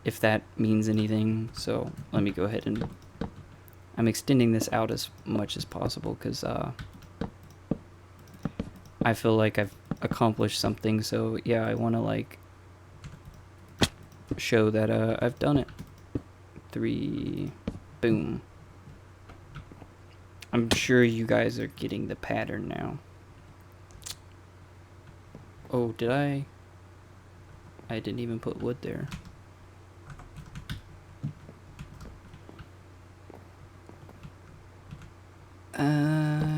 if that means anything. So let me go ahead and I'm extending this out as much as possible, because I feel like I've accomplished something. So yeah, I want to like show that I've done it. 3, boom. I'm sure you guys are getting the pattern now. Oh, did I didn't even put wood there.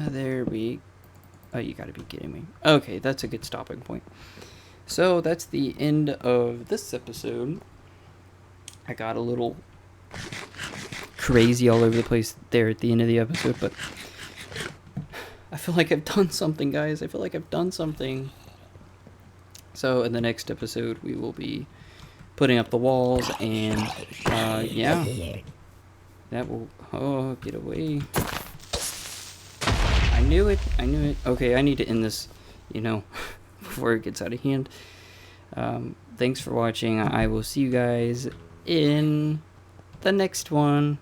There we... Oh, you gotta be kidding me. Okay, that's a good stopping point. So, that's the end of this episode. I got a little crazy all over the place there at the end of the episode, but I feel like I've done something, guys. I feel like I've done something. So, in the next episode, we will be putting up the walls, and, yeah. That will... Oh, get away. I knew it. Okay, I need to end this, you know, before it gets out of hand. Thanks for watching. I will see you guys in the next one.